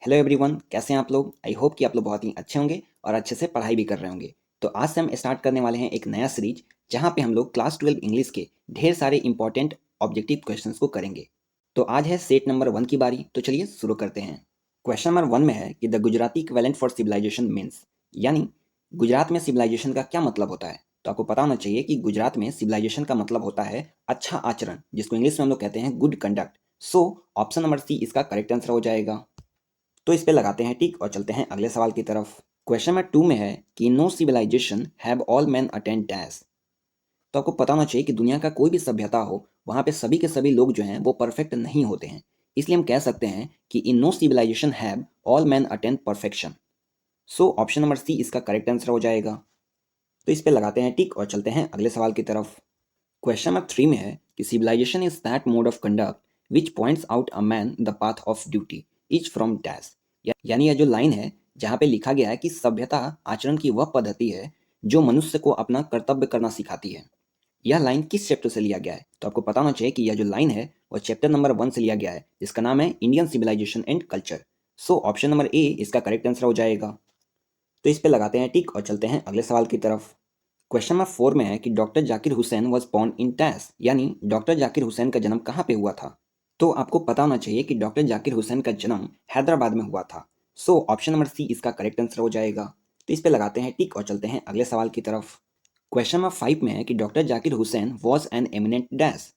Hello everyone, कैसे हैं आप लोग। आई होप कि आप लोग बहुत ही अच्छे होंगे और अच्छे से पढ़ाई भी कर रहे होंगे। तो आज से हम स्टार्ट करने वाले हैं एक नया सीरीज जहां पे हम लोग क्लास 12 इंग्लिश के ढेर सारे इंपॉर्टेंट ऑब्जेक्टिव क्वेश्चंस को करेंगे। तो आज है सेट नंबर 1 की बारी, तो चलिए शुरू करते हैं। क्वेश्चन नंबर 1 में है कि the Gujarati equivalent for civilization means, यानी गुजरात में सिविलाइजेशन का क्या मतलब होता है। तो आपको पता होना चाहिए कि गुजरात में सिविलाइजेशन का मतलब होता है अच्छा आचरण, जिसको इंग्लिश में हम लोग कहते हैं good conduct. So option number C इसका करेक्ट आंसर हो जाएगा। तो इस पे लगाते हैं टिक और चलते हैं अगले सवाल की तरफ। क्वेश्चन नंबर 2 में है कि no civilization have all man attend dash. तो आपको पता होना चाहिए कि दुनिया का कोई भी सभ्यता हो, वहां पे सभी के सभी लोग जो हैं वो परफेक्ट नहीं होते हैं। इसलिए हम कह सकते हैं कि in no civilization have all man attend perfection. So option number C इसका करेक्ट आंसर हो जाएगा। तो इस पे लगाते हैं टिक और चलते हैं अगले सवाल की तरफ। क्वेश्चन नंबर 3 में है कि civilization is that mode of conduct which points out a man the path of duty is from dash. यानी यह जो लाइन है जहाँ पे लिखा गया है कि सभ्यता आचरण की वह पद्धति है जो मनुष्य को अपना कर्तव्य करना सिखाती है, यह लाइन किस चैप्टर से लिया गया है। तो आपको पता होना चाहिए कि यह जो लाइन है वह चैप्टर नंबर 1 से लिया गया है, जिसका नाम है Indian civilization and culture. So option number A इसका करेक्ट आंसर हो जाएगा। तो इस पे लगाते हैं टिक और चलते हैं अगले सवाल की तरफ। क्वेश्चन नंबर 4 में है कि doctor Zakir Hussain was born in dash, यानी डॉक्टर जाकिर हुसैन का जन्म कहाँ पे हुआ था। तो आपको पता होना चाहिए कि डॉक्टर जाकिर हुसैन का जन्म हैदराबाद में हुआ था। सो ऑप्शन नंबर सी इसका करेक्ट आंसर हो जाएगा। तो इस पे लगाते हैं टिक और चलते हैं अगले सवाल की तरफ। क्वेश्चन नंबर 5 में है कि doctor Zakir Hussain was an eminent dash.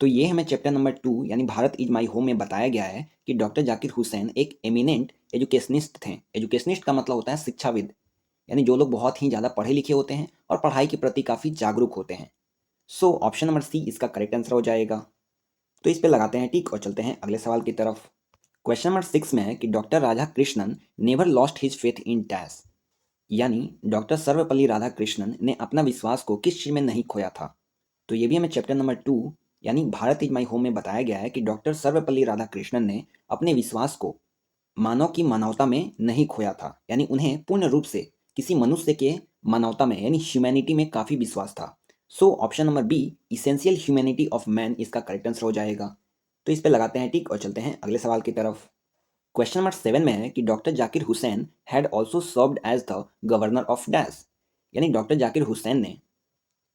तो ये हमें चैप्टर नंबर 2 यानी भारत इज माई होम में बताया गया है कि डॉक्टर जाकिर हुसैन एक एमिनेंट एजुकेशनिस्ट थे। एजुकेशनिस्ट का मतलब होता है शिक्षाविद, यानी जो लोग बहुत ही ज़्यादा पढ़े लिखे होते हैं और पढ़ाई के प्रति काफ़ी जागरूक होते हैं। सो ऑप्शन नंबर सी इसका करेक्ट आंसर हो जाएगा। तो इस पे लगाते हैं टिक और चलते हैं अगले सवाल की तरफ। क्वेश्चन नंबर 6 में है कि doctor Radha Krishnan never lost his faith in dash, यानी डॉक्टर सर्वपल्ली राधाकृष्णन ने अपना विश्वास को किस चीज में नहीं खोया था। तो ये भी हमें चैप्टर नंबर 2 यानी भारत इज माई होम में बताया गया है कि डॉक्टर सर्वपल्ली राधाकृष्णन ने अपने विश्वास को मानव की मानवता में नहीं खोया था, यानी उन्हें पूर्ण रूप से किसी मनुष्य के मानवता में यानी ह्यूमैनिटी में काफ़ी विश्वास था। So option number B essential humanity of man इसका करेक्ट आंसर हो जाएगा। तो इस पे लगाते हैं टिक और चलते हैं अगले सवाल की तरफ। क्वेश्चन नंबर 7 में है कि doctor Zakir Hussain had also served as the governor of dash, यानी डॉक्टर जाकिर हुसैन ने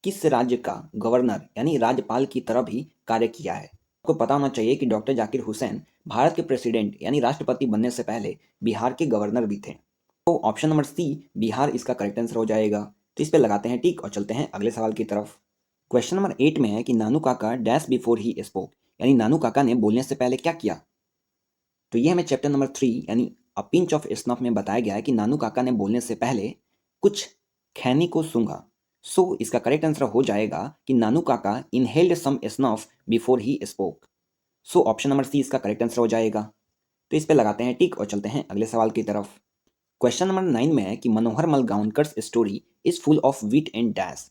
किस राज्य का गवर्नर यानी राज्यपाल की तरह भी कार्य किया है। आपको पता होना चाहिए कि डॉक्टर जाकिर हुसैन भारत के प्रेसिडेंट यानी राष्ट्रपति बनने से पहले बिहार के गवर्नर भी थे। तो ऑप्शन नंबर सी बिहार इसका करेक्ट आंसर हो जाएगा। तो इस पे लगाते हैं टिक और चलते हैं अगले सवाल की तरफ। क्वेश्चन नंबर 8 में है कि नानू काका डैश बिफोर ही स्पोक, यानी नानू काका ने बोलने से पहले क्या किया। तो ये हमें चैप्टर नंबर 3 यानी अ पिंच ऑफ स्नफ में बताया गया है कि नानू काका ने बोलने से पहले कुछ खैनी को सूंघा। सो इसका करेक्ट आंसर हो जाएगा कि Nanu Kaka inhaled some snuff before he spoke. So option number C इसका करेक्ट आंसर हो जाएगा। तो इस पे लगाते हैं टिक और चलते हैं अगले सवाल की तरफ। क्वेश्चन नंबर 9 में है कि Manohar Malgonkar story is full of wit and dash,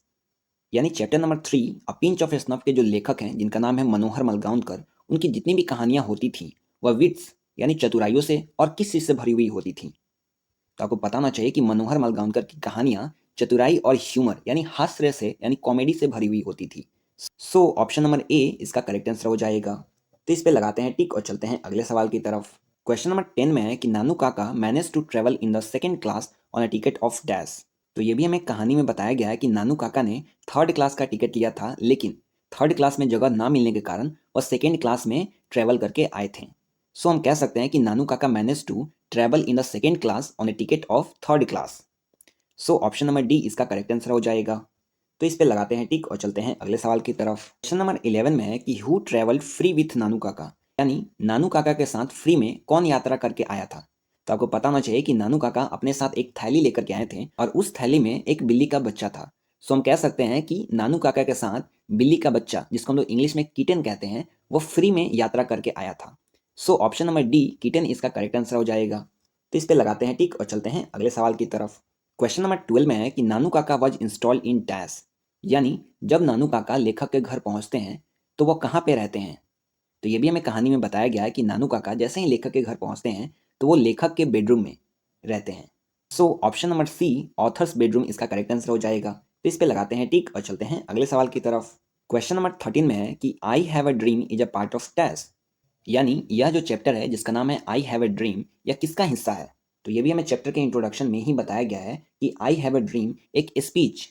यानी chapter number 3 a pinch of snuff के जो लेखक हैं जिनका नाम है मनोहर मलगांवकर, उनकी जितनी भी कहानियां होती थी वह विट्स यानी चतुराइयों से और किस चीज़ से भरी हुई होती थी। तो आपको पता होना चाहिए कि मनोहर मलगांवकर की कहानियां चतुराई और ह्यूमर यानी हास्य से यानी कॉमेडी से भरी हुई होती थी। सो ऑप्शन नंबर ए इसका करेक्ट आंसर हो जाएगा। तो इस पे लगाते हैं टिक और चलते हैं अगले सवाल की तरफ। क्वेश्चन नंबर 10 में है कि Nanu Kaka manage to travel in the second class on a ticket of dash. तो ये भी हमें कहानी में बताया गया है कि नानू काका ने थर्ड क्लास का टिकट लिया था, लेकिन थर्ड क्लास में जगह ना मिलने के कारण वह सेकेंड क्लास में ट्रेवल करके आए थे। सो हम कह सकते हैं कि Nanu Kaka manage to travel in the second class on a ticket of third class. So option number D इसका करेक्ट आंसर हो जाएगा। तो इस पे लगाते हैं टिक और चलते हैं अगले सवाल की तरफ। क्वेश्चन नंबर 11 में है कि हु ट्रेवल्ड फ्री विथ नानू काका, यानी नानू काका के साथ फ्री में कौन यात्रा करके आया था। तो आपको पता होना चाहिए कि नानू काका अपने साथ एक थैली लेकर के आए थे और उस थैली में एक बिल्ली का बच्चा था। सो हम कह सकते हैं कि नानू काका के साथ बिल्ली का बच्चा, जिसको हम लोग इंग्लिश में किटन कहते हैं, वो फ्री में यात्रा करके आया था। So option number D kitten इसका करेक्ट आंसर हो जाएगा। तो इस पे लगाते हैं टिक और चलते हैं अगले सवाल की तरफ। क्वेश्चन नंबर 12 में है कि नानू काका वॉज इंस्टॉल इन डैश, यानी जब नानू काका लेखक के घर पहुंचते हैं तो वो कहाँ पे रहते हैं। तो ये भी हमें कहानी में बताया गया है कि नानू काका जैसे ही लेखक के घर पहुंचते हैं तो वो लेखक के बेडरूम में रहते हैं। So option number C authors bedroom इसका करेक्ट आंसर हो जाएगा। तो इस पे लगाते हैं टिक और चलते हैं अगले सवाल की तरफ। क्वेश्चन नंबर 13 में है कि I have a dream is a part of dash, यानी यह जो चैप्टर है जिसका नाम है आई हैव अ ड्रीम, यह किसका हिस्सा है? तो ये भी हमें चैप्टर के इंट्रोडक्शन में ही बताया गया है कि आई हैव अ ड्रीम एक स्पीच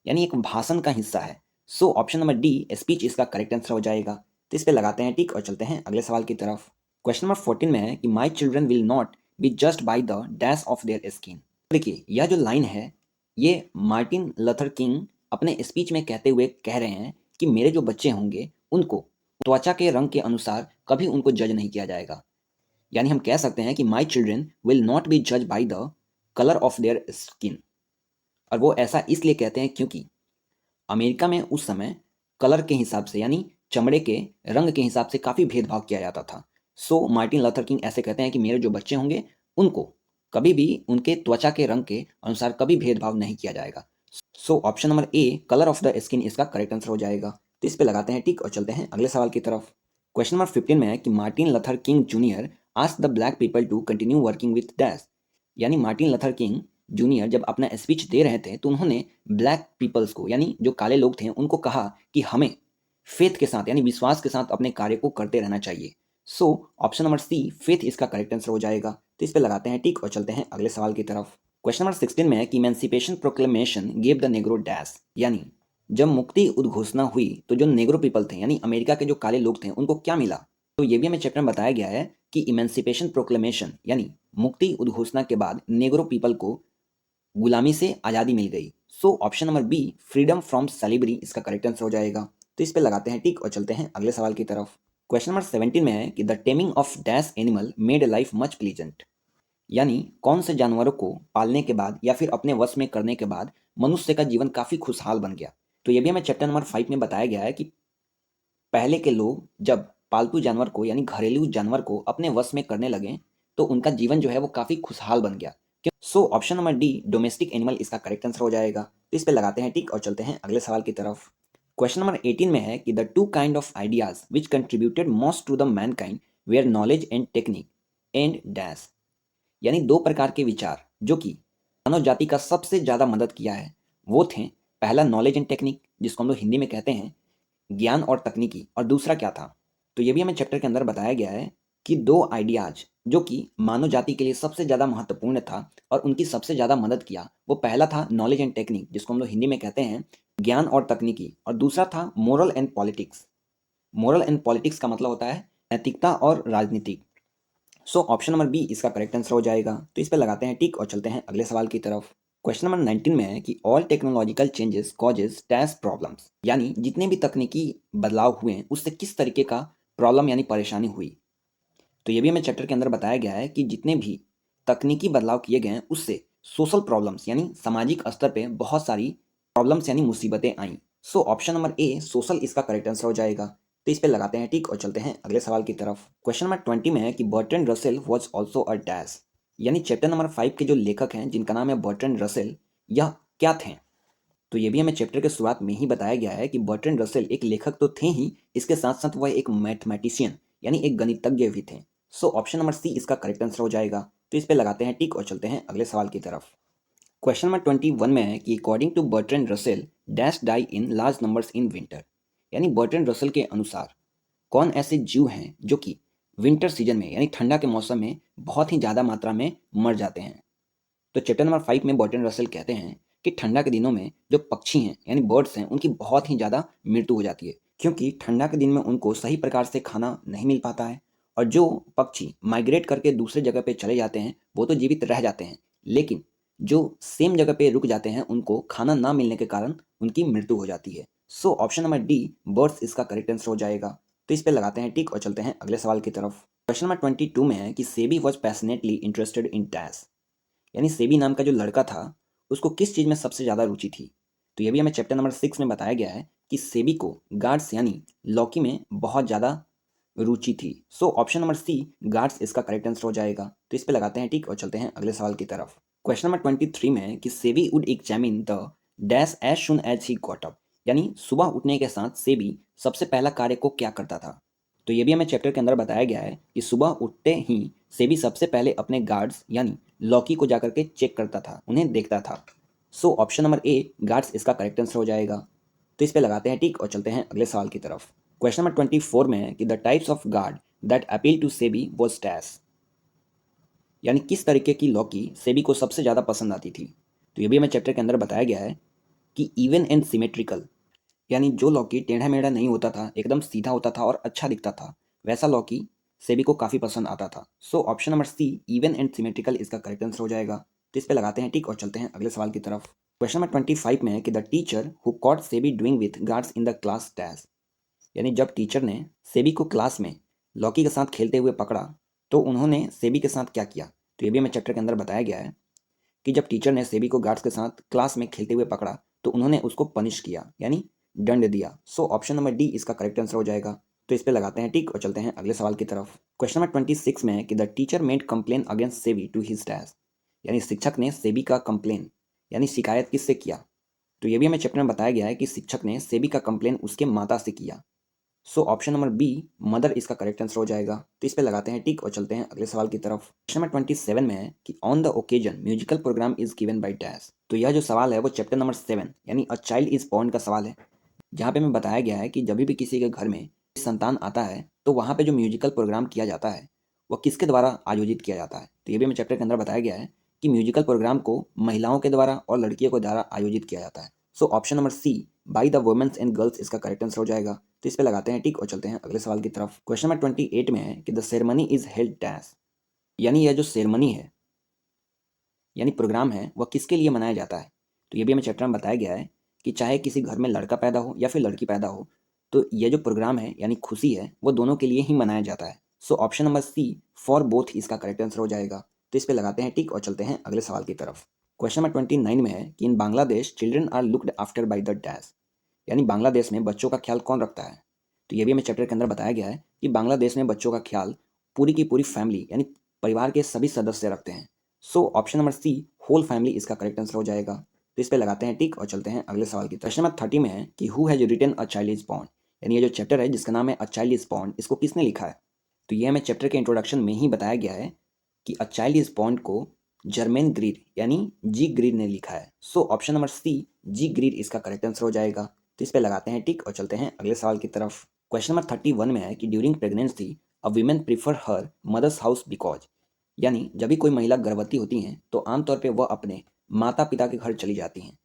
यानी एक भाषण का हिस्सा है। So option number D speech इसका करेक्ट आंसर हो जाएगा। तो इस पे लगाते हैं टिक और चलते हैं अगले सवाल की तरफ। क्वेश्चन नंबर 14 में है कि my children will not B judged by the dash of their skin. देखिए यह जो लाइन है ये मार्टिन लूथर किंग अपने स्पीच में कहते हुए कह रहे हैं कि मेरे जो बच्चे होंगे उनको त्वचा के रंग के अनुसार कभी उनको जज नहीं किया जाएगा। यानी हम कह सकते हैं कि my children will not be जज by the colour of their skin. और वो ऐसा इसलिए कहते हैं क्योंकि अमेरिका में उस समय कलर के हिसाब से यानी चमड़े के रंग के हिसाब से काफ़ी भेदभाव किया जाता था। सो मार्टिन लूथर किंग ऐसे कहते हैं कि मेरे जो बच्चे होंगे उनको कभी भी उनके त्वचा के रंग के अनुसार कभी भेदभाव नहीं किया जाएगा। सो option number A colour of the skin इसका करेक्ट आंसर हो जाएगा। तो इस पे लगाते हैं टिक और चलते हैं अगले सवाल की तरफ। क्वेश्चन नंबर 15 में है कि Martin Luther King junior asked the black people to continue working with dash. यानी मार्टिन लूथर किंग जूनियर जब अपना स्पीच दे रहे थे तो उन्होंने ब्लैक पीपल्स को यानी जो काले लोग थे उनको कहा कि हमें फेथ के साथ यानी विश्वास के साथ अपने कार्य को करते रहना चाहिए। So option number C faith इसका करेक्ट आंसर हो जाएगा। तो इस पे लगाते हैं टिक और चलते हैं अगले सवाल की तरफ। क्वेश्चन नंबर 16 में है कि emancipation proclamation gave the Negro dash. यानी जब मुक्ति उद्घोषणा हुई तो जो नेग्रो पीपल थे यानी अमेरिका के जो काले लोग थे उनको क्या मिला? तो ये भी हमें चैप्टर में बताया गया है कि इमेंसिपेशन प्रोक्लेमेशन यानी मुक्ति उद्घोषणा के बाद नेग्रो पीपल को गुलामी से आज़ादी मिल गई। So option number B freedom from slavery इसका करेक्ट आंसर हो जाएगा। तो इस पे लगाते हैं टिक और चलते हैं अगले सवाल की तरफ। क्वेश्चन नंबर 17 में है कि the taming of dash animal made life much pleasant. यानी कौन से जानवरों को पालने के बाद या फिर अपने वश में करने के बाद मनुष्य का जीवन काफ़ी खुशहाल बन गया। तो ये भी हमें चैप्टर नंबर 5 में बताया गया है कि पहले के लोग जब पालतू जानवर को यानी घरेलू जानवर को अपने वश में करने लगे तो उनका जीवन जो है वो काफ़ी खुशहाल बन गया। सो option number D domestic animal इसका करेक्ट आंसर हो जाएगा। तो इस पे लगाते हैं टिक और चलते हैं अगले सवाल की तरफ। क्वेश्चन नंबर 18 में है कि the two kind of ideas which contributed most to the mankind were knowledge and technique and dash. यानी दो प्रकार के विचार जो कि मानव जाति का सबसे ज़्यादा मदद किया है वो थे, पहला नॉलेज एंड टेक्निक जिसको हम लोग हिंदी में कहते हैं ज्ञान और तकनीकी, और दूसरा क्या था? तो ये भी हमें चैप्टर के अंदर बताया गया है कि दो आइडियाज जो कि मानव जाति के लिए सबसे ज़्यादा महत्वपूर्ण था और उनकी सबसे ज़्यादा मदद किया, वो पहला था नॉलेज एंड टेक्निक जिसको हम लोग हिंदी में कहते हैं ज्ञान और तकनीकी, और दूसरा था moral and politics. Moral and politics का मतलब होता है नैतिकता और राजनीति। सो ऑप्शन नंबर बी इसका करेक्ट आंसर हो जाएगा। तो इस पे लगाते हैं टिक और चलते हैं अगले सवाल की तरफ। क्वेश्चन नंबर 19 में है कि all technological changes causes dash problems. यानी जितने भी तकनीकी बदलाव हुए हैं उससे किस तरीके का प्रॉब्लम यानी परेशानी हुई। तो ये भी हमें चैप्टर के अंदर बताया गया है कि जितने भी तकनीकी बदलाव किए गए हैं उससे सोशल प्रॉब्लम्स यानी सामाजिक स्तर पे बहुत सारी प्रॉब्लम्स यानी मुसीबतें आई। So option number A social इसका करेक्ट आंसर हो जाएगा। तो इस पे लगाते हैं टिक और चलते हैं अगले सवाल की तरफ। क्वेश्चन नंबर 20 में है कि Bertrand Russell was also a dash. यानी चैप्टर नंबर 5 के जो लेखक हैं जिनका नाम है बर्ट्रैंड रसेल, यह क्या थे? तो ये भी हमें चैप्टर के शुरुआत में ही बताया गया है कि बर्ट्रैंड रसेल एक लेखक तो थे ही, इसके साथ साथ वह एक मैथमेटिशियन यानी एक गणितज्ञ भी थे। सो ऑप्शन नंबर सी इसका करेक्ट आंसर हो जाएगा। तो इस पे लगाते हैं टिक और चलते हैं अगले सवाल की तरफ। क्वेश्चन नंबर 21 में है कि according to Bertrand Russell dash die in large numbers in winter. यानी बर्ट्रैंड रसेल के अनुसार कौन ऐसे जीव हैं जो कि विंटर सीजन में यानी ठंडा के मौसम में बहुत ही ज़्यादा मात्रा में मर जाते हैं। तो चैप्टर नंबर 5 में बर्ट्रैंड रसेल कहते हैं कि ठंडा के दिनों में जो पक्षी हैं यानी बर्ड्स हैं उनकी बहुत ही ज़्यादा मृत्यु हो जाती है, क्योंकि ठंडा के दिन में उनको सही प्रकार से खाना नहीं मिल पाता है। और जो पक्षी माइग्रेट करके दूसरे जगह पे चले जाते हैं वो तो जीवित रह जाते हैं, लेकिन जो सेम जगह पे रुक जाते हैं उनको खाना ना मिलने के कारण उनकी मृत्यु हो जाती है। So option number D birds इसका करेक्ट आंसर हो जाएगा। तो इस पे लगाते हैं टिक और चलते हैं अगले सवाल की तरफ। क्वेश्चन नंबर 22 में है कि SEBI was passionately interested in dash. यानी सेबी नाम का जो लड़का था उसको किस चीज़ में सबसे ज़्यादा रुचि थी। तो ये भी हमें चैप्टर नंबर 6 में बताया गया है कि सेबी को गार्ड्स यानी लौकी में बहुत ज़्यादा रुचि थी। So option number C guards इसका करेक्ट आंसर हो जाएगा। तो इस पे लगाते हैं टिक और चलते हैं अगले सवाल की तरफ। क्वेश्चन नंबर 23 में है कि Sebi would examine the dash as soon as he got up. यानी सुबह उठने के साथ सेबी सबसे पहला कार्य को क्या करता था। तो ये भी हमें चैप्टर के अंदर बताया गया है कि सुबह उठते ही सेबी सबसे पहले अपने गार्ड्स यानी लौकी को जाकर के चेक करता था, उन्हें देखता था। सो ऑप्शन नंबर ए गार्ड्स इसका करेक्ट आंसर हो जाएगा। तो इस पे लगाते हैं टिक और चलते हैं अगले सवाल की तरफ। क्वेश्चन नंबर 24 में है कि the types of guard that appeal to Sebi was dash, यानी किस तरीके की लॉ की सेबी को सबसे ज़्यादा पसंद आती थी। तो ये भी हमें चैप्टर के अंदर बताया गया है कि इवन एंड सिमेट्रिकल, यानी जो लॉ की टेढ़ा मेढ़ा नहीं होता था, एकदम सीधा होता था और अच्छा दिखता था, वैसा लॉ की सेबी को काफ़ी पसंद आता था। So option number C even and symmetrical इसका करेक्ट आंसर हो जाएगा। तो इस पे लगाते हैं टिक और चलते हैं अगले सवाल की तरफ। क्वेश्चन नंबर 25 में है कि the teacher who caught Sebi doing with guards in the class dash, यानी जब टीचर ने सेबी को क्लास में लॉकी के साथ खेलते हुए पकड़ा तो उन्होंने सेबी के साथ क्या किया। तो ये भी हमें चैप्टर के अंदर बताया गया है कि जब टीचर ने सेबी को गार्ड्स के साथ क्लास में खेलते हुए पकड़ा तो उन्होंने उसको पनिश किया, यानी दंड दिया। सो ऑप्शन नंबर डी इसका करेक्ट आंसर हो जाएगा। तो इस पे लगाते हैं टिक और चलते हैं अगले सवाल की तरफ। क्वेश्चन नंबर 26 में है कि the teacher made complain against Sebi to his dash, यानी शिक्षक ने सेबी का कंप्लेन यानी शिकायत किससे किया। तो ये भी हमें चैप्टर में बताया गया है कि शिक्षक ने सेबी का कंप्लेन उसके माता से किया। So option number B mother इसका करेक्ट आंसर हो जाएगा। तो इस पे लगाते हैं टिक और चलते हैं अगले सवाल की तरफ। क्वेश्चन नंबर 27 में है कि on the occasion musical program is given by dash. तो यह जो सवाल है वो चैप्टर नंबर 7 यानी अ चाइल्ड इज बॉर्न का सवाल है, जहाँ पे हमें बताया गया है कि जब भी किसी के घर में संतान आता है तो वहाँ पे जो म्यूजिकल प्रोग्राम किया जाता है वह किसके द्वारा आयोजित किया जाता है। तो ये भी हमें चैप्टर के अंदर बताया गया है कि म्यूजिकल प्रोग्राम को महिलाओं के द्वारा और लड़कियों के द्वारा आयोजित किया जाता है। So option number C by the womens and girls इसका करेक्ट आंसर हो जाएगा। तो इस पे लगाते हैं टिक और चलते हैं अगले सवाल की तरफ। क्वेश्चन नंबर 28 में है कि the ceremony is held dash, यानी यह जो सेरेमनी है यानी प्रोग्राम है वह किसके लिए मनाया जाता है। तो ये भी हमें चैप्टर में बताया गया है कि चाहे किसी घर में लड़का पैदा हो या फिर लड़की पैदा हो, तो ये जो प्रोग्राम है यानी खुशी है वो दोनों के लिए ही मनाया जाता है। So option number C for both इसका करेक्ट आंसर हो जाएगा। तो इस पे लगाते हैं टिक और चलते हैं अगले सवाल की तरफ। क्वेश्चन नंबर 29 में है कि in Bangladesh children are looked after by the dash, यानी बांग्लादेश में बच्चों का ख्याल कौन रखता है। तो ये भी हमें चैप्टर के अंदर बताया गया है कि बांग्लादेश में बच्चों का ख्याल पूरी की पूरी फैमिली यानी परिवार के सभी सदस्य रखते हैं। So option number C whole family इसका करेक्ट आंसर हो जाएगा। तो इस पे लगाते हैं टिक और चलते हैं अगले सवाल की तरफ। क्वेश्चन नंबर 30 में है कि who has written a child is born, यानी ये जो चैप्टर है जिसका नाम है अ चाइल्ड इज बॉर्न, इसको किसने लिखा है। तो ये हमें चैप्टर के इंट्रोडक्शन में ही बताया गया है कि अ चाइल्ड इज बॉर्न को जर्मेन ग्रीड यानी जी ग्रीड ने लिखा है। सो ऑप्शन नंबर सी जी ग्रीड इसका करेक्ट आंसर हो जाएगा। तो इस पे लगाते हैं टिक और चलते हैं अगले सवाल की तरफ। क्वेश्चन नंबर 31 में है कि during pregnancy a women prefer her mothers house because, यानी जब भी कोई महिला गर्भवती होती हैं तो आमतौर पे वह अपने माता पिता के घर चली जाती हैं,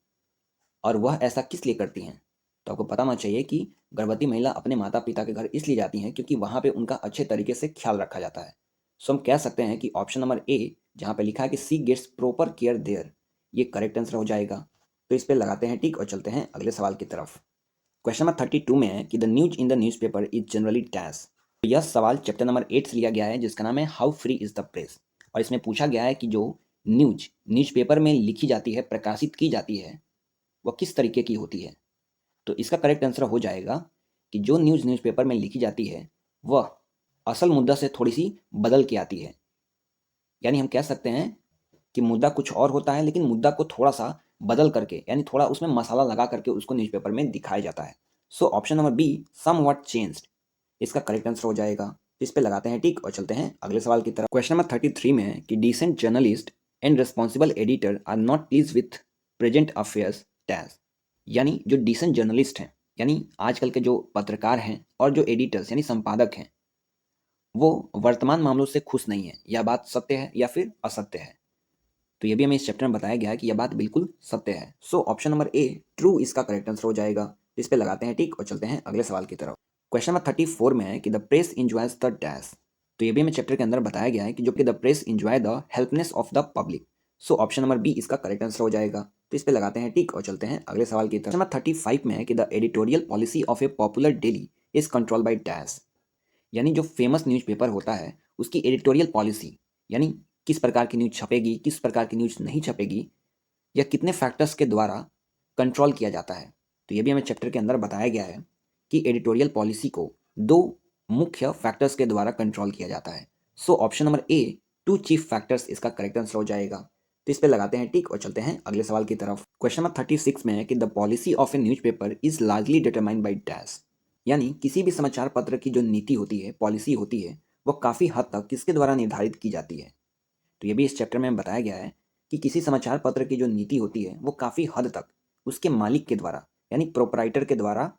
और वह ऐसा किस लिए करती हैं। तो आपको पता होना चाहिए कि गर्भवती महिला अपने माता पिता के घर इसलिए जाती हैं क्योंकि वहाँ पे उनका अच्छे तरीके से ख्याल रखा जाता है। सो हम कह सकते हैं कि ऑप्शन नंबर ए जहाँ पे लिखा है कि सी गेट्स प्रॉपर केयर देयर, ये करेक्ट आंसर हो जाएगा। तो इस पर लगाते हैं टिक और चलते हैं अगले सवाल की तरफ। क्वेश्चन नंबर 32 में है कि the news in the newspaper is generally dash. तो यह सवाल चैप्टर नंबर 8 से लिया गया है जिसका नाम है how free is the press, और इसमें पूछा गया है कि जो न्यूज़पेपर में लिखी जाती है, प्रकाशित की जाती है, वह किस तरीके की होती है। तो इसका करेक्ट आंसर हो जाएगा कि जो न्यूज़पेपर में लिखी जाती है वह असल मुद्दा से थोड़ी सी बदल के आती है, यानी हम कह सकते हैं कि मुद्दा कुछ और होता है लेकिन मुद्दा को थोड़ा सा बदल करके यानी थोड़ा उसमें मसाला लगा करके उसको न्यूज़पेपर में दिखाया जाता है। So option number B somewhat changed इसका करेक्ट आंसर हो जाएगा। इस पे लगाते हैं टिक और चलते हैं अगले सवाल की तरफ। क्वेश्चन नंबर 33 में है कि decent journalist and responsible editor are not please with present affairs dash, यानी जो डिसेंट जर्नलिस्ट हैं यानी आजकल के जो पत्रकार हैं और जो एडिटर्स यानी संपादक हैं वो वर्तमान मामलों से खुश नहीं है। यह बात सत्य है या फिर असत्य है। तो ये भी हमें इस चैप्टर में बताया गया है कि यह बात बिल्कुल सत्य है। सो ऑप्शन नंबर ए ट्रू इसका करेक्ट आंसर हो जाएगा। इस पे लगाते हैं टिक और चलते हैं अगले सवाल की तरफ। क्वेश्चन नंबर 34 में है कि the press enjoys the dash. तो ये भी हमें चैप्टर के अंदर बताया गया है कि जो कि the press enjoy the helplessness of the public. So option number B इसका करेक्ट आंसर हो जाएगा। तो इस पे लगाते हैं टिक और चलते हैं अगले सवाल की तरफ। नंबर 35 में है कि the editorial policy of A popular daily is control by dash, यानी जो फेमस न्यूज़पेपर होता है उसकी एडिटोरियल पॉलिसी यानी किस प्रकार की न्यूज़ छपेगी, किस प्रकार की न्यूज़ नहीं छपेगी, या कितने फैक्टर्स के द्वारा कंट्रोल किया जाता है। तो ये भी हमें चैप्टर के अंदर बताया गया है कि एडिटोरियल पॉलिसी को दो मुख्य फैक्टर्स के द्वारा कंट्रोल किया जाता है। So option number A two chief factors इसका करेक्ट आंसर हो जाएगा। तो इस पे लगाते हैं टिक और चलते हैं अगले सवाल की तरफ। क्वेश्चन नंबर 36 में है कि the policy of A newspaper is largely determined by dash, यानी किसी भी समाचार पत्र की जो नीति होती है, पॉलिसी होती है, वो काफ़ी हद तक किसके द्वारा निर्धारित की जाती है। तो ये भी इस चैप्टर में बताया गया है कि किसी समाचार पत्र की जो नीति होती है वो काफ़ी हद तक उसके मालिक के द्वारा यानी प्रोपराइटर के द्वारा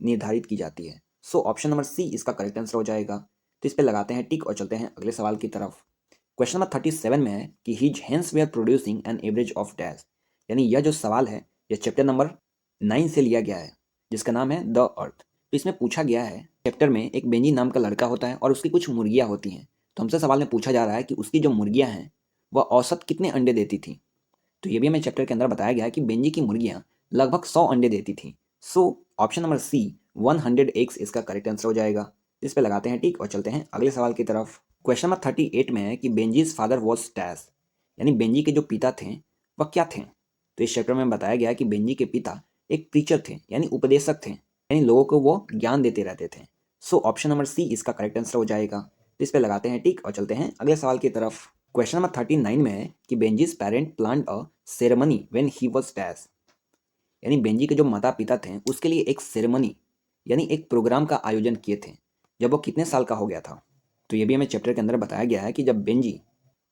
निर्धारित की जाती है। सो ऑप्शन नंबर सी इसका करेक्ट आंसर हो जाएगा। तो इस पे लगाते हैं टिक और चलते हैं अगले सवाल की तरफ। क्वेश्चन नंबर 37 में है कि his hens they are producing an average of dash, यानी यह जो सवाल है यह चैप्टर नंबर 9 से लिया गया है जिसका नाम है द अर्थ। तो इसमें पूछा गया है, चैप्टर में एक बेंजी नाम का लड़का होता है और उसकी कुछ मुर्गियाँ होती हैं। तो हमसे सवाल में पूछा जा रहा है कि उसकी जो मुर्गियाँ हैं वह औसत कितने अंडे देती थी। तो ये भी हमें चैप्टर के अंदर बताया गया है कि बेंजी की मुर्गियाँ लगभग 100 अंडे देती थी। So option number C 100 eggs इसका करेक्ट आंसर हो जाएगा। इस पे लगाते हैं टिक और चलते हैं अगले सवाल की तरफ। क्वेश्चन नंबर 38 में है कि बेंजीज फादर वॉज डैश, यानी बेंजी के जो पिता थे वह क्या थे। तो इस चैप्टर में बताया गया कि बेंजी के पिता एक प्रीचर थे, यानी उपदेशक थे, यानी लोगों को वो ज्ञान देते रहते थे। सो ऑप्शन नंबर सी इसका करेक्ट आंसर हो जाएगा। तो इस पे लगाते हैं टिक और चलते हैं अगले सवाल की तरफ। क्वेश्चन नंबर 39 में है कि Benjy's parent planned a ceremony when he was dash, यानी बेंजी के जो माता पिता थे उसके लिए एक सेरेमनी यानी एक प्रोग्राम का आयोजन किए थे जब वो कितने साल का हो गया था। तो ये भी हमें चैप्टर के अंदर बताया गया है कि जब बेंजी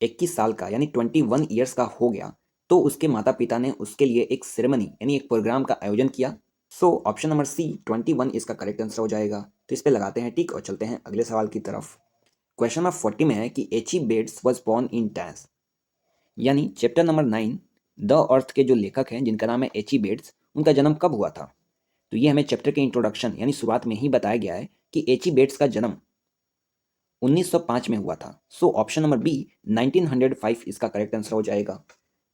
21 साल का यानी 21 ईयर्स का हो गया तो उसके माता पिता ने उसके लिए एक सेरेमनी यानी एक प्रोग्राम का आयोजन किया। सो ऑप्शन नंबर सी 21 इसका करेक्ट आंसर हो जाएगा। तो इस पे लगाते हैं टिक और चलते हैं अगले सवाल की तरफ। क्वेश्चन नंबर 40 में है कि H E Bates was born in dash, यानी चैप्टर नंबर 9 द अर्थ के जो लेखक हैं जिनका नाम है एची बेट्स, उनका जन्म कब हुआ था। तो ये हमें चैप्टर के इंट्रोडक्शन यानी शुरुआत में ही बताया गया है कि एची बेट्स का जन्म 1905 में हुआ था। सो ऑप्शन नंबर बी 1905 इसका करेक्ट आंसर हो जाएगा।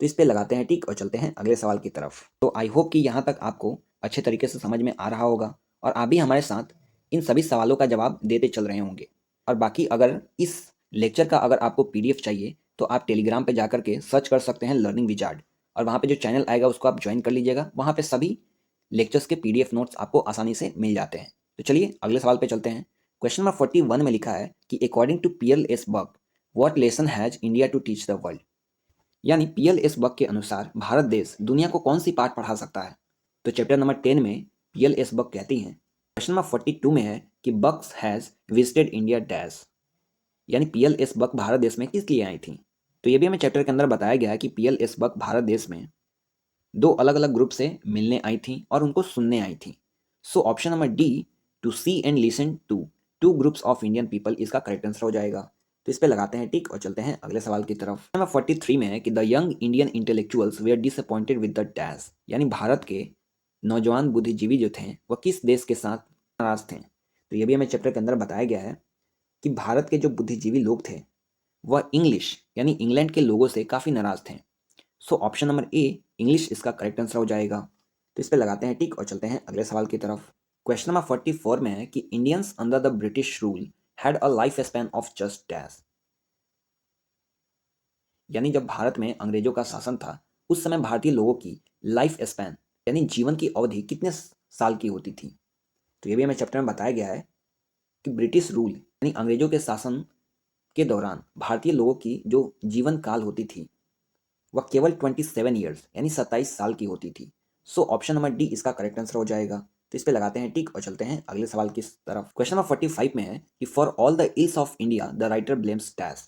तो इस पे लगाते हैं टिक और चलते हैं अगले सवाल की तरफ। तो आई होप कि यहाँ तक आपको अच्छे तरीके से समझ में आ रहा होगा और आप भी हमारे साथ इन सभी सवालों का जवाब देते चल रहे होंगे। और बाकी अगर इस लेक्चर का अगर आपको पीडीएफ चाहिए तो आप टेलीग्राम पे जाकर के सर्च कर सकते हैं लर्निंग विजार्ड, और वहाँ पे जो चैनल आएगा उसको आप ज्वाइन कर लीजिएगा। वहाँ पे सभी लेक्चर्स के पीडीएफ नोट्स आपको आसानी से मिल जाते हैं। तो चलिए अगले सवाल पे चलते हैं। क्वेश्चन नंबर 41 में लिखा है कि according to Pearl S. Buck what lesson has India to teach the world, यानी पीएल.एस. बक के अनुसार भारत देश दुनिया को कौन सी पाठ पढ़ा सकता है। तो चैप्टर नंबर 10 में पीएल.एस. बक कहती हैं। क्वेश्चन नंबर 42 में है कि बक्स हैज विजिटेड इंडिया डैश, यानी पीएल.एस. बक भारत देश में किस लिए आई थी। तो ये भी हमें चैप्टर के अंदर बताया गया है कि पीएल.एस. बक भारत देश में दो अलग अलग ग्रुप से मिलने आई थी और उनको सुनने आई थी। So option number D to see and listen to two groups of Indian people इसका करेक्ट आंसर हो जाएगा। तो इस पे लगाते हैं टिक और चलते हैं अगले सवाल की तरफ। नंबर 43 में है कि the young Indian intellectuals were disappointed with the dash, यानी भारत के नौजवान बुद्धिजीवी जो थे वह किस देश के साथ नाराज थे। तो ये भी हमें चैप्टर के अंदर बताया गया है कि भारत के जो बुद्धिजीवी लोग थे वह इंग्लिश यानी इंग्लैंड के लोगों से काफ़ी नाराज थे। सो ऑप्शन नंबर ए इंग्लिश इसका करेक्ट आंसर हो जाएगा। तो इस पे लगाते हैं टिक और चलते हैं अगले सवाल की तरफ। क्वेश्चन नंबर 44 में है कि Indians under the British rule had a life span of just dash, यानी जब भारत में अंग्रेजों का शासन था उस समय भारतीय लोगों की लाइफ स्पैन यानी जीवन की अवधि कितने साल की होती थी। तो ये भी हमें चैप्टर में बताया गया है कि ब्रिटिश रूल यानी अंग्रेजों के शासन के दौरान भारतीय लोगों की जो जीवन काल होती थी वह केवल 27 ईयर्स यानी 27 साल की होती थी। सो ऑप्शन नंबर डी इसका करेक्ट आंसर हो जाएगा। तो इस पे लगाते हैं टिक और चलते हैं अगले सवाल की तरफ। क्वेश्चन नंबर 45 में है कि for all the ills of India the writer blames dash,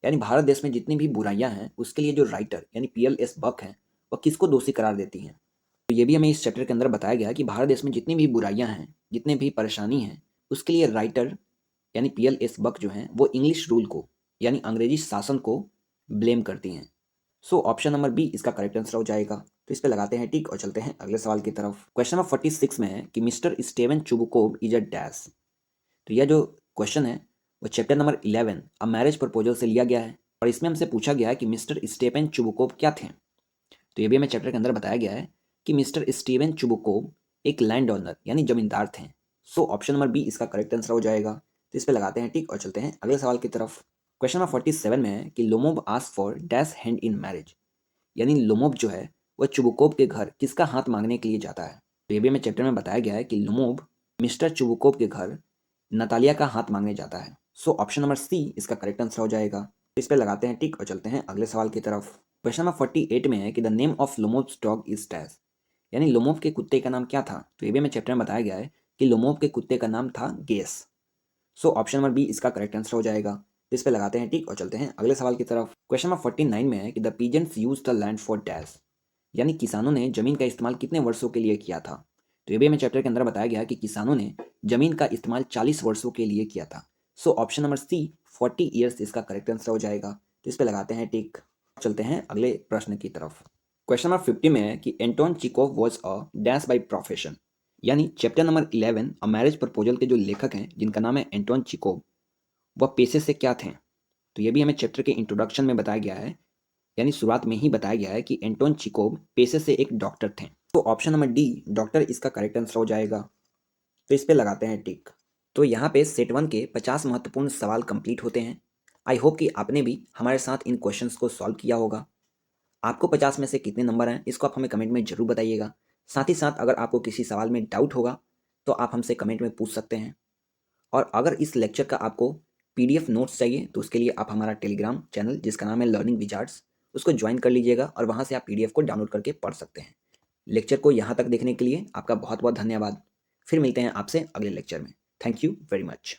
यानी भारत देश में जितनी भी बुराइयां हैं उसके लिए जो राइटर यानी पीएल.एस. बक हैं वह किसको दोषी करार देती हैं। तो ये भी हमें इस चैप्टर के अंदर बताया गया कि भारत देश में जितनी भी बुराइयां हैं जितने भी परेशानी हैं उसके लिए राइटर यानी पीएल.एस. बक जो हैं वो इंग्लिश रूल को यानी अंग्रेजी शासन को ब्लेम करती हैं। सो ऑप्शन नंबर बी इसका करेक्ट आंसर हो जाएगा। तो इस पे लगाते हैं टिक और चलते हैं अगले सवाल की तरफ। क्वेश्चन नंबर 46 में है कि mister Steven Chubukov is a dash. तो यह जो क्वेश्चन है वो chapter number 11 a marriage proposal से लिया गया है और इसमें हमसे पूछा गया है कि मिस्टर स्टीवन चुबुकोव क्या थे। तो ये भी हमें चैप्टर के अंदर बताया गया है कि मिस्टर स्टीवन चुबुकोव एक लैंड ओनर यानी जमींदार थे। सो ऑप्शन नंबर बी इसका करेक्ट आंसर हो जाएगा। तो इस पे लगाते हैं टिक और चलते हैं अगले सवाल की तरफ। क्वेश्चन नंबर 47 में है कि Lomov ask for dash hand in marriage, यानी लोमोब जो है वह चुबुकोव के घर किसका हाथ मांगने के लिए जाता है। तो ये भी हमें चैप्टर में बताया गया है कि लोमोब मिस्टर चुबुकोव के घर नतालिया का हाथ मांगने जाता है। सो ऑप्शन नंबर सी इसका करेक्ट आंसर हो जाएगा। तो इस पे लगाते हैं टिक और चलते हैं अगले सवाल की तरफ। क्वेश्चन नंबर 48 में है कि the name of Lomov's dog is dash, यानी लोमोव के कुत्ते का नाम क्या था। तो ये भी हमें चैप्टर में बताया गया है कि लोमोव के कुत्ते का नाम था Guess. So option number B इसका करेक्ट आंसर हो जाएगा। तो इस पे लगाते हैं टिक और चलते हैं अगले सवाल की तरफ। क्वेश्चन नंबर 49 में है कि the peasants use the land for dash, यानी किसानों ने जमीन का इस्तेमाल कितने वर्षों के लिए किया था। तो ये भी हमें चैप्टर के अंदर बताया गया है कि किसानों ने जमीन का इस्तेमाल 40 वर्षों के लिए किया था। So option number C 40 years इसका करेक्ट आंसर हो जाएगा। तो इस पे लगाते हैं टिक। चलते हैं अगले प्रश्न की तरफ। क्वेश्चन नंबर 50 में है कि Anton Chekhov was a dash by profession, यानी chapter number 11 a marriage proposal के जो लेखक हैं जिनका नाम है एंटोन चिकोव, वह पेशे से क्या थे। तो ये भी हमें चैप्टर के इंट्रोडक्शन में बताया गया है, यानी शुरुआत में ही बताया गया है कि एंटोन चिकोव पेशे से एक डॉक्टर थे। तो ऑप्शन नंबर डी डॉक्टर इसका करेक्ट आंसर हो जाएगा। तो इस पे लगाते हैं टिक। तो यहाँ पे सेट 1 के 50 महत्वपूर्ण सवाल कंप्लीट होते हैं। आई होप कि आपने भी हमारे साथ इन क्वेश्चंस को सॉल्व किया होगा। आपको 50 में से कितने नंबर हैं इसको आप हमें कमेंट में ज़रूर बताइएगा। साथ ही साथ अगर आपको किसी सवाल में डाउट होगा तो आप हमसे कमेंट में पूछ सकते हैं। और अगर इस लेक्चर का आपको पीडीएफ नोट्स चाहिए तो उसके लिए आप हमारा टेलीग्राम चैनल जिसका नाम है लर्निंग विजार्ड्स, उसको ज्वाइन कर लीजिएगा और वहाँ से आप पीडीएफ को डाउनलोड करके पढ़ सकते हैं। लेक्चर को यहाँ तक देखने के लिए आपका बहुत बहुत धन्यवाद। फिर मिलते हैं आपसे अगले लेक्चर में। Thank you very much.